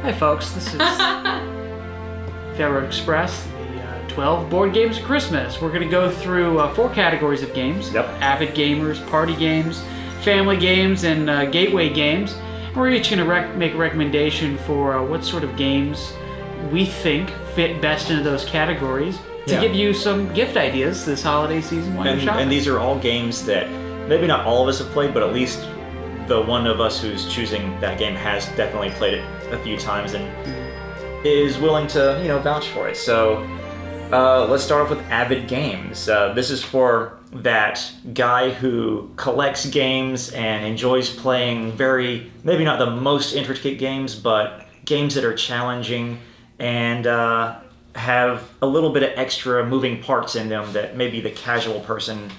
Hi folks, this is Railroad Express, the 12 board games of Christmas. We're going to go through 4 categories of games. Yep. Avid gamers, party games, family games, and gateway games. And we're each going to make a recommendation for what sort of games we think fit best into those categories to give you some gift ideas this holiday season while you're shopping. And these are all games that maybe not all of us have played, but at least the one of us who's choosing that game has definitely played it a few times and is willing to, vouch for it. So let's start off with Avid Games. This is for that guy who collects games and enjoys playing maybe not the most intricate games, but games that are challenging and have a little bit of extra moving parts in them that maybe the casual person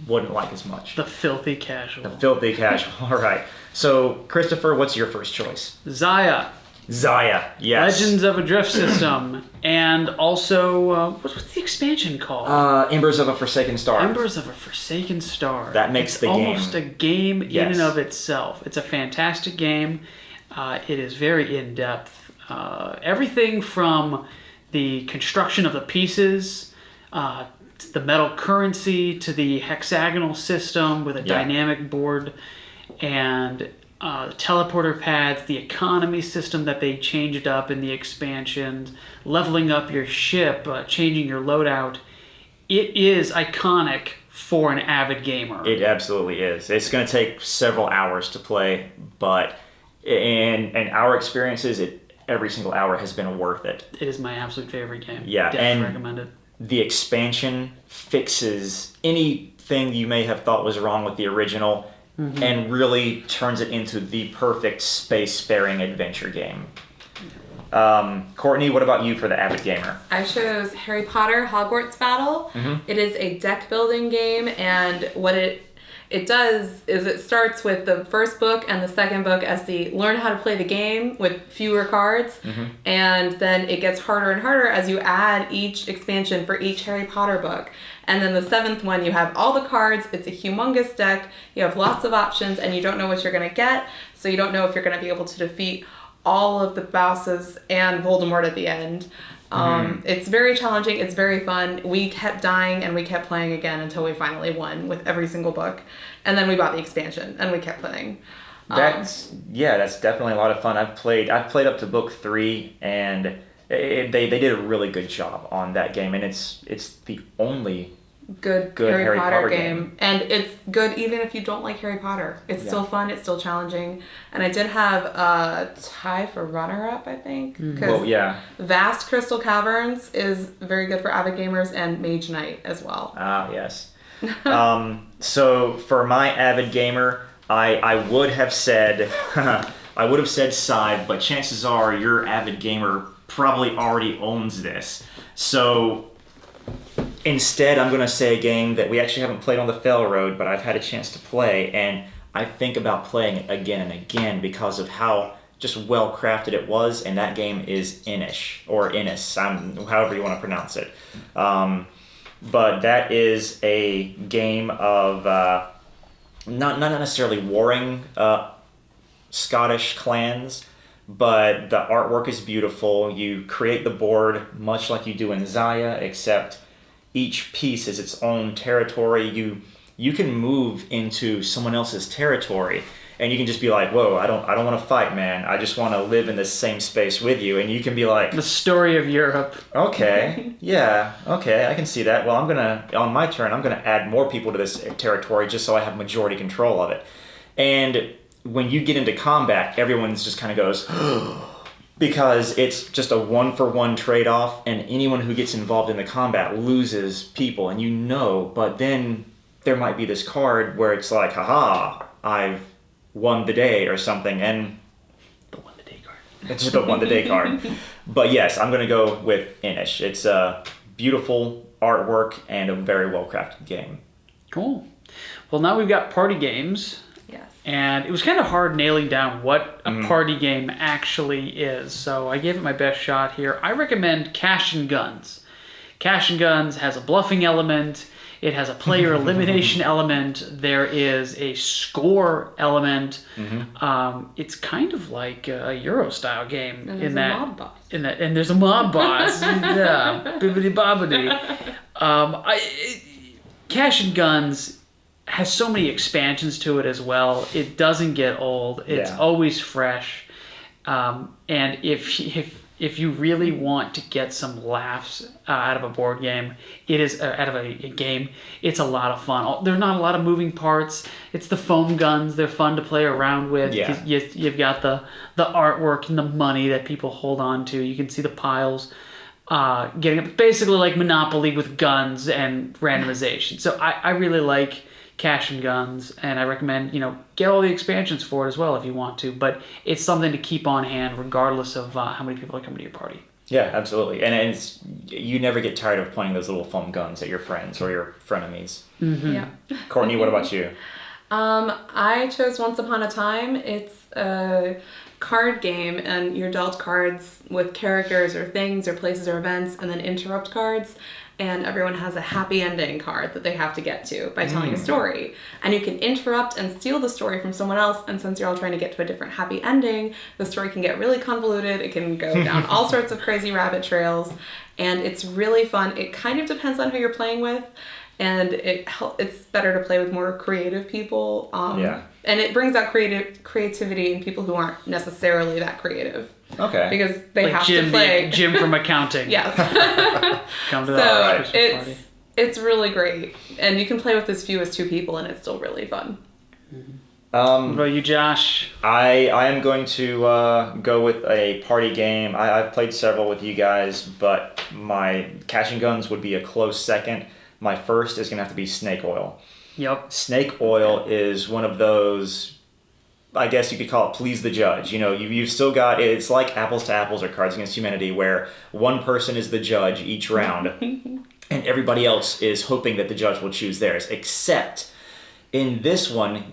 wouldn't like as much. The filthy casual. The filthy casual. All right. So, Christopher, what's your first choice? Xia, yes. Legends of a Drift System, and also what's the expansion called? Embers of a Forsaken Star. Embers of a Forsaken Star. That makes the game. It's almost a game in and of itself. It's a fantastic game. It is very in depth. Everything from the construction of the pieces, to the metal currency, to the hexagonal system with a dynamic board, and teleporter pads, the economy system that they changed up in the expansions, leveling up your ship, changing your loadout. It is iconic for an avid gamer. It absolutely is. It's going to take several hours to play, but in our experiences, every single hour has been worth it. It is my absolute favorite game. Yeah, Definitely recommend it. The expansion fixes anything you may have thought was wrong with the original and really turns it into the perfect spacefaring adventure game. Courtney, what about you for the avid gamer? I chose Harry Potter Hogwarts Battle. It is a deck building game, and what it does is it starts with the first book and the second book as the learn how to play the game with fewer cards, and then it gets harder and harder as you add each expansion for each Harry Potter book. And then the 7th one, you have all the cards, it's a humongous deck, you have lots of options, and you don't know what you're going to get, so you don't know if you're going to be able to defeat all of the bosses and Voldemort at the end. It's very challenging, it's very fun. We kept dying and we kept playing again until we finally won with every single book. And then we bought the expansion and we kept playing. That's definitely a lot of fun. I've played up to book 3 and they did a really good job on that game, and it's the only good Harry Potter game. And it's good even if you don't like Harry Potter. It's still fun, it's still challenging. And I did have a tie for runner-up, I think. Vast Crystal Caverns is very good for avid gamers, and Mage Knight as well. Ah, yes. So for my avid gamer, I would have said Scythe, but chances are your avid gamer probably already owns this. So instead, I'm going to say a game that we actually haven't played on the Fell Road, but I've had a chance to play, and I think about playing it again and again because of how just well crafted it was, and that game is Innish, or Innis, however you want to pronounce it. But that is a game of not necessarily warring Scottish clans, but the artwork is beautiful. You create the board much like you do in Xia, except each piece is its own territory. You can move into someone else's territory, and you can just be like, "Whoa, I don't want to fight, man. I just want to live in the same space with you." And you can be like, the story of Europe. Okay, I can see that. Well, on my turn, I'm gonna add more people to this territory just so I have majority control of it. And when you get into combat, everyone's just kind of goes, because it's just a 1-for-1 trade-off, and anyone who gets involved in the combat loses people, and but then there might be this card where it's like, haha, I've won the day or something, and The won the day card. It's just the won the day card. But yes, I'm going to go with Innish. It's a beautiful artwork and a very well-crafted game. Cool. Well, now we've got party games. Yes. And it was kind of hard nailing down what a party game actually is. So I gave it my best shot here. I recommend Cash and Guns. Cash and Guns has a bluffing element. It has a player elimination element. There is a score element. It's kind of like a Euro style game And in there's a mob boss. and there's a mob boss. Yeah, bibbidi bobbidi. Cash and Guns has so many expansions to it as well. It doesn't get old. It's always fresh. And if you really want to get some laughs out of a board game, it is out of a game. It's a lot of fun. There's not a lot of moving parts. It's the foam guns. They're fun to play around with. Yeah. You've got the artwork and the money that people hold on to. You can see the piles. Getting up basically like Monopoly with guns and randomization. So I really like Cash and Guns, and I recommend get all the expansions for it as well if you want to. But it's something to keep on hand regardless of how many people are coming to your party. Yeah, absolutely. And you never get tired of pointing those little foam guns at your friends or your frenemies. Yeah. Courtney, what about you? I chose Once Upon a Time. It's a card game, and you're dealt cards with characters or things or places or events, and then interrupt cards. And everyone has a happy ending card that they have to get to by telling a story. And you can interrupt and steal the story from someone else, and since you're all trying to get to a different happy ending, the story can get really convoluted. It can go down all sorts of crazy rabbit trails, and it's really fun. It kind of depends on who you're playing with, and it's better to play with more creative people. And it brings out creativity in people who aren't necessarily that creative. Okay. Because they like have Jim, to play. Jim from accounting. Yes. Come to So the Christmas party. it's really great, and you can play with as few as 2 people, and it's still really fun. What about you, Josh? I am going to go with a party game. I've played several with you guys, but my Cash and Guns would be a close second. My first is going to have to be Snake Oil. Yep. Snake Oil is one of those, I guess you could call it please the judge. You've still got, it's like Apples to Apples or Cards Against Humanity, where one person is the judge each round and everybody else is hoping that the judge will choose theirs. Except in this one,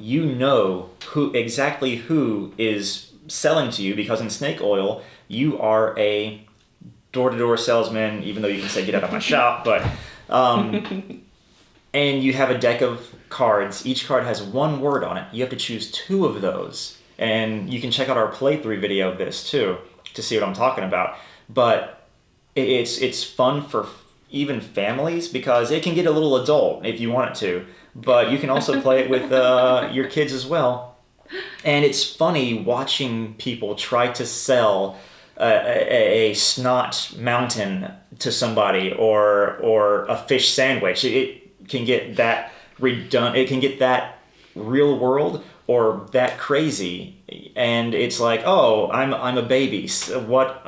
who is selling to you, because in Snake Oil, you are a door-to-door salesman, even though you can say get out of my shop, but and you have a deck of cards. Each card has one word on it. You have to choose 2 of those. And you can check out our playthrough video of this too to see what I'm talking about. But it's fun for even families because it can get a little adult if you want it to. But you can also play it with your kids as well. And it's funny watching people try to sell a snot mountain to somebody or a fish sandwich. It can get that redundant. It can get that real world or that crazy, and it's like, oh, I'm a baby. So what,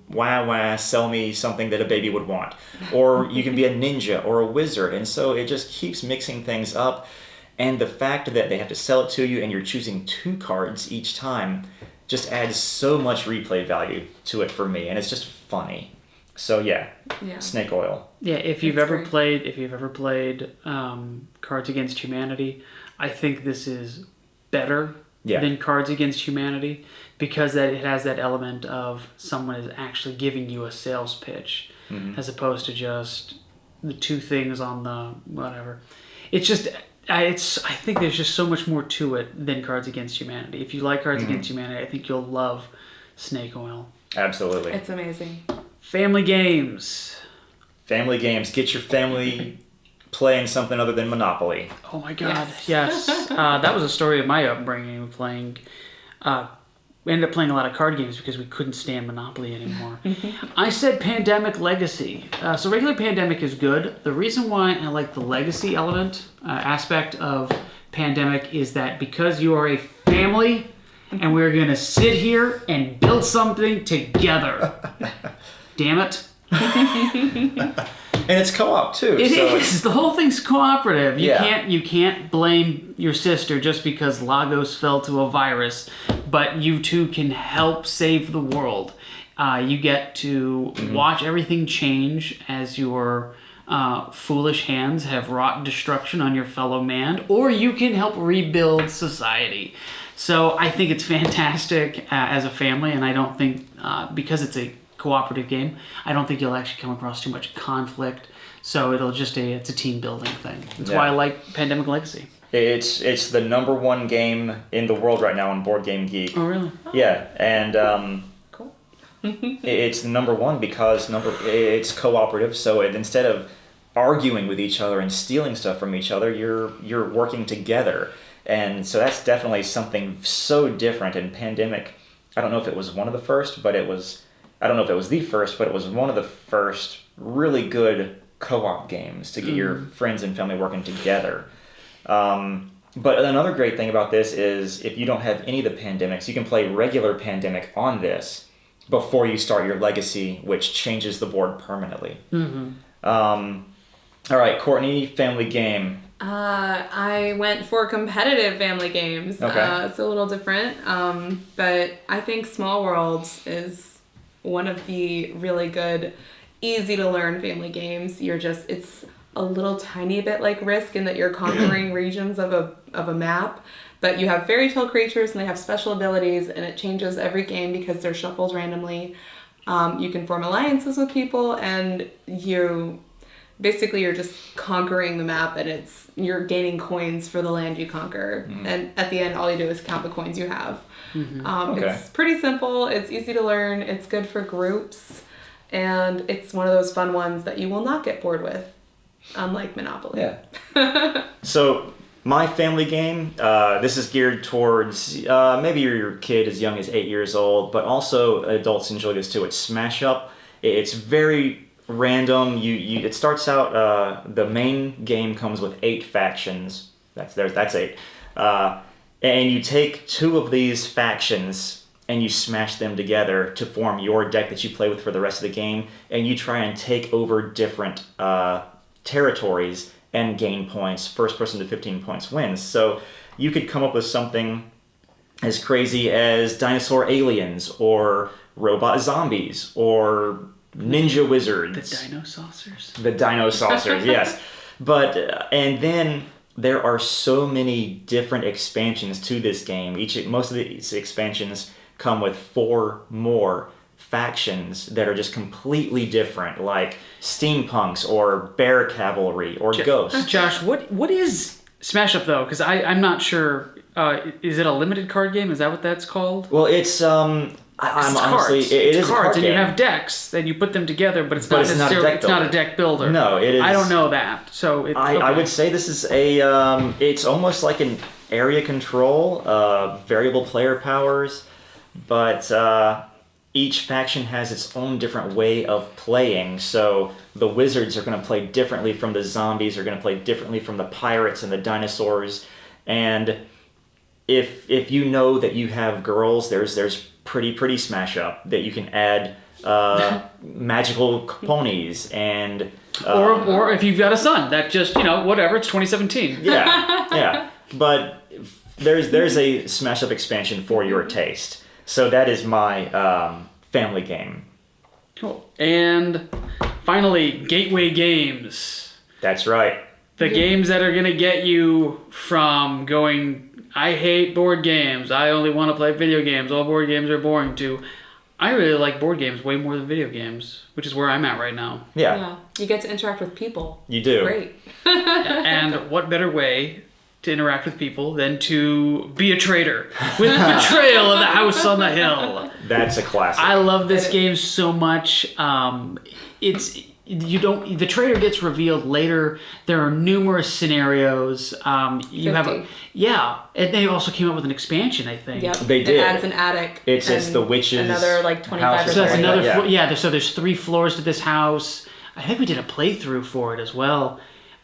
wah, sell me something that a baby would want. Or you can be a ninja or a wizard, and so it just keeps mixing things up. And the fact that they have to sell it to you and you're choosing 2 cards each time just adds so much replay value to it for me, and it's just funny. So yeah. Snake Oil. Yeah, if you've ever played Cards Against Humanity, I think this is better than Cards Against Humanity because it has that element of someone is actually giving you a sales pitch as opposed to just the 2 things on the whatever. It's just I think there's just so much more to it than Cards Against Humanity. If you like Cards Against Humanity, I think you'll love Snake Oil. Absolutely. It's amazing. Family games. Family games. Get your family playing something other than Monopoly. Oh my God, yes. That was a story of my upbringing. We ended up playing a lot of card games because we couldn't stand Monopoly anymore. I said Pandemic Legacy. So regular Pandemic is good. The reason why I like the legacy aspect of Pandemic is that because you are a family and we're going to sit here and build something together. Damn it. And it's co-op too. It is. The whole thing's cooperative. You can't blame your sister just because Lagos fell to a virus, but you two can help save the world. You get to watch everything change as your foolish hands have wrought destruction on your fellow man, or you can help rebuild society. So I think it's fantastic as a family, and I don't think, because it's a cooperative game, I don't think you'll actually come across too much conflict. So it's a team building thing. That's Yeah. why I like Pandemic Legacy. It's the number one game in the world right now on Board Game Geek. Oh, really? Yeah, and Cool. it's number one because it's cooperative. So instead of arguing with each other and stealing stuff from each other, you're working together, and so that's definitely something so different. In Pandemic, I don't know if it was one of the first, but I don't know if it was the first, but it was one of the first really good co-op games to get your friends and family working together. But another great thing about this is if you don't have any of the Pandemics, you can play regular Pandemic on this before you start your Legacy, which changes the board permanently. All right, Courtney, family game. I went for competitive family games. Okay. It's a little different, but I think Small Worlds is one of the really good, easy to learn family games. It's a little tiny bit like Risk in that you're conquering regions of a map, but you have fairy tale creatures and they have special abilities, and it changes every game because they're shuffled randomly. You can form alliances with people, and you're just conquering the map, and you're gaining coins for the land you conquer. And at the end, all you do is count the coins you have. Okay. It's pretty simple. It's easy to learn. It's good for groups, and it's one of those fun ones that you will not get bored with. Unlike Monopoly. Yeah. So my family game, this is geared towards maybe your kid as young as 8 years old, but also adults enjoy this too. It's Smash Up. It's very random. It starts out, the main game comes with 8 factions. That's 8. And you take 2 of these factions and you smash them together to form your deck that you play with for the rest of the game, and you try and take over different territories and gain points. First person to 15 points wins. So you could come up with something as crazy as dinosaur aliens or robot zombies or ninja wizards. The Dino Saucers. The Dino Saucers, yes. But and then there are so many different expansions to this game. Most of these expansions come with 4 more factions that are just completely different, like steampunks or bear cavalry or ghosts. Josh, what is Smash Up though? Because I'm not sure. Is it a limited card game? Is that what that's called? Well, it's I'm honestly cards. it is cards, a card and game. you have decks, then you put them together, but it's not But it's not a necessarily deck it's not a builder. deck builder. No, it is. I don't know that. So I would say this is it's almost like an area control, variable player powers, but each faction has its own different way of playing. So the wizards are going to play differently from the zombies, are going to play differently from the pirates and the dinosaurs. And if you know that you have girls, there's pretty Smash Up that you can add magical ponies and or if you've got a son that just whatever, it's 2017. yeah. But there's a Smash Up expansion for your taste. So that is my family game. Cool. And finally, gateway games. That's right. The games that are going to get you from going, I hate board games, I only want to play video games, all board games are boring, to I really like board games way more than video games, which is where I'm at right now. Yeah. You get to interact with people. You do. Great. And what better way to interact with people than to be a traitor with Betrayal of the House on the Hill. That's a classic. I love this game so much. The traitor gets revealed later. There are numerous scenarios. You have and they also came up with an expansion, I think. Yep. They did. It adds an attic. It's the witches. Another 25 house or or So that's something. another. So there's 3 floors to this house. I think we did a playthrough for it as well.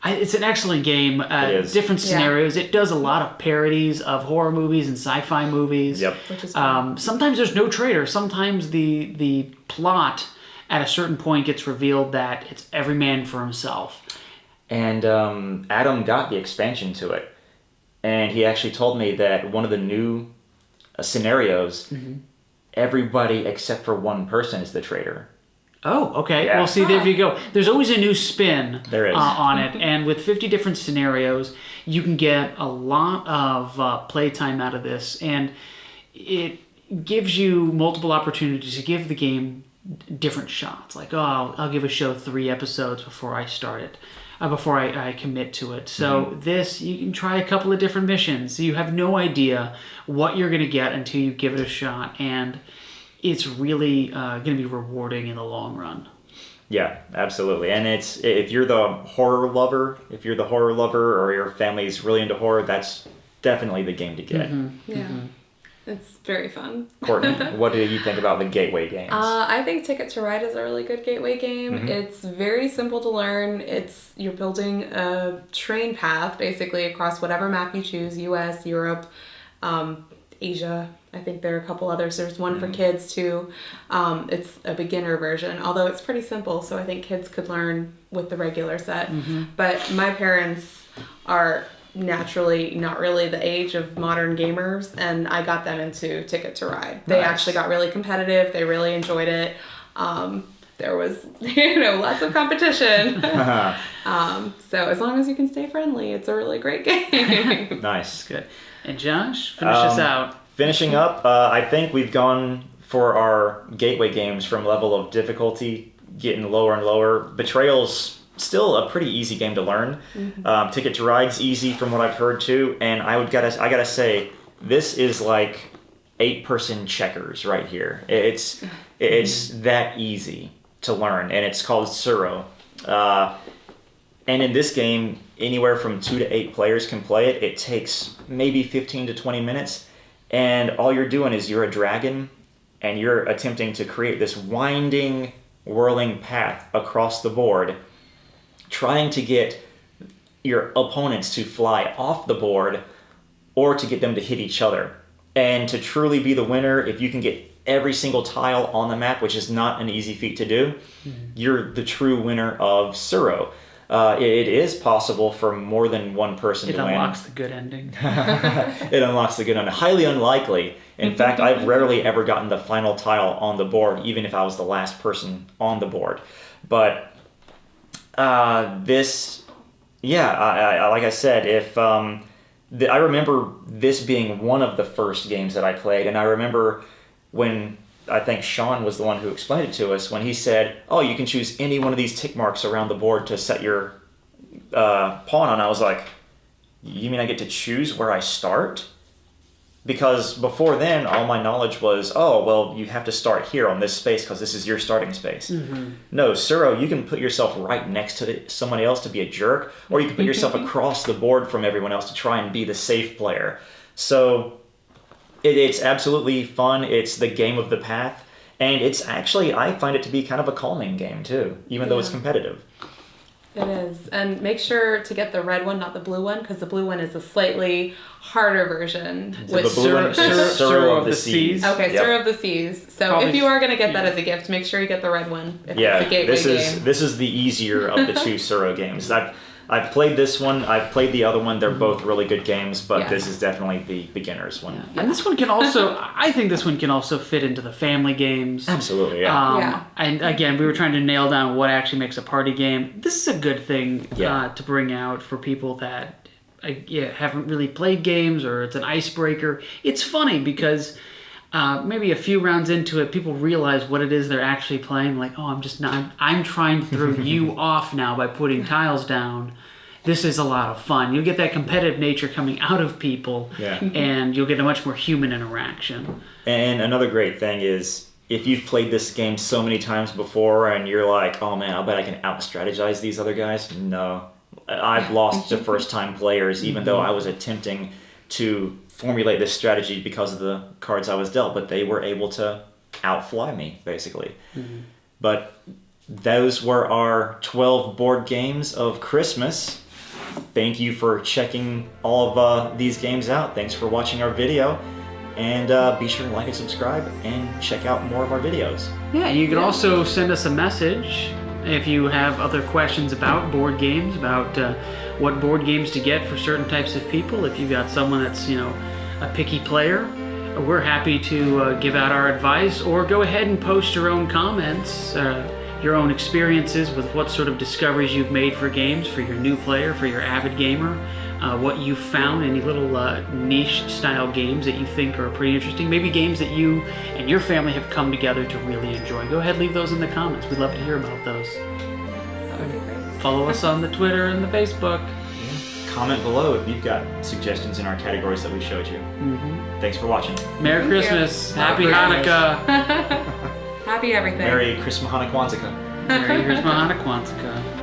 It's an excellent game. It is. Different scenarios. It does a lot of parodies of horror movies and sci-fi movies. Yep. Which is fun. Sometimes there's no traitor. Sometimes the plot at a certain point gets revealed that it's every man for himself. And Adam got the expansion to it. And he actually told me that one of the new scenarios, everybody except for one person is the traitor. Oh, okay. Yeah. Well, see, there you go. There's always a new spin There is. On it. And with 50 different scenarios, you can get a lot of playtime out of this. And it gives you multiple opportunities to give the game different shots. Like, oh, I'll give a show 3 episodes before I start it, before I commit to it. So this, you can try a couple of different missions. You have no idea what you're going to get until you give it a shot, and it's really going to be rewarding in the long run. Yeah, absolutely. And it's, if you're the horror lover, or your family's really into horror, that's definitely the game to get. Yeah. It's very fun. Courtney, what do you think about the gateway games? I think Ticket to Ride is a really good gateway game. It's very simple to learn. You're building a train path basically across whatever map you choose, US, Europe, Asia. I think there are a couple others. There's one for kids too. It's a beginner version, although it's pretty simple, so I think kids could learn with the regular set. But my parents are naturally not really the age of modern gamers, and I got them into Ticket to Ride. They actually got really competitive. They really enjoyed it. There was, lots of competition. So as long as you can stay friendly, it's a really great game. Nice. Good. And Josh, finish us out. Finishing up, I think we've gone for our gateway games from level of difficulty getting lower and lower. Betrayal's still a pretty easy game to learn. Ticket to Ride's easy from what I've heard too, and I gotta say, this is like 8-person checkers right here. It's that easy to learn, and it's called Tsuro. And in this game, anywhere from 2 to 8 players can play it. It takes maybe 15 to 20 minutes, and all you're doing is you're a dragon, and you're attempting to create this winding, whirling path across the board, trying to get your opponents to fly off the board or to get them to hit each other. And to truly be the winner, if you can get every single tile on the map, which is not an easy feat to do, you're the true winner of Tsuro. It is possible for more than one person to win. It unlocks the good ending. It unlocks the good ending. Highly unlikely. In fact, I've rarely ever gotten the final tile on the board, even if I was the last person on the board. But like I said, I remember this being one of the first games that I played, and I remember when I think Sean was the one who explained it to us, when he said, oh, you can choose any one of these tick marks around the board to set your pawn on. I was like, you mean I get to choose where I start? Because before then, all my knowledge was, oh, well, you have to start here on this space because this is your starting space. No, Tsuro, you can put yourself right next to somebody else to be a jerk, or you can put yourself across the board from everyone else to try and be the safe player. So it's absolutely fun. It's the game of the path. And it's actually, I find it to be kind of a calming game too, even though it's competitive. It is. And make sure to get the red one, not the blue one, because the blue one is a slightly harder version. So the blue one is Tsuro of the Seas. Okay, Yep. Tsuro of the Seas. So Probably, if you are going to get that as a gift, make sure you get the red one. If Yeah, it's a gateway game. this is the easier of the 2 Tsuro games. I've played this one. I've played the other one. They're both really good games, but this is definitely the beginner's one. Yeah. And this one can also, I think this one can also fit into the family games. Absolutely, yeah. And again, we were trying to nail down what actually makes a party game. This is a good thing to bring out for people that haven't really played games, or it's an icebreaker. It's funny because maybe a few rounds into it, people realize what it is they're actually playing. Like, oh, I'm trying to throw you off now by putting tiles down. This is a lot of fun. You'll get that competitive nature coming out of people, and you'll get a much more human interaction. And another great thing is, if you've played this game so many times before and you're like, oh man, I bet I can out-strategize these other guys. No. I've lost to first-time players, even though I was attempting to formulate this strategy because of the cards I was dealt, but they were able to outfly me, basically. But those were our 12 board games of Christmas. Thank you for checking all of these games out. Thanks for watching our video. And be sure to like and subscribe and check out more of our videos. Yeah, you can also send us a message if you have other questions about board games, about what board games to get for certain types of people. If you've got someone that's, a picky player, we're happy to give out our advice, or go ahead and post your own comments, your own experiences with what sort of discoveries you've made for games, for your new player, for your avid gamer. what you found, any little niche style games that you think are pretty interesting, maybe games that you and your family have come together to really enjoy. Go ahead, leave those in the comments. We'd love to hear about those. That would be great. Follow us on the Twitter and the Facebook. Comment below if you've got suggestions in our categories that we showed you. Thanks for watching. Merry Thank Christmas. you. Happy Hanukkah. Happy everything. Merry Christmas, Hanukkah, Kwanzaa. Merry Christmas, Hanukkah, Kwanzaa.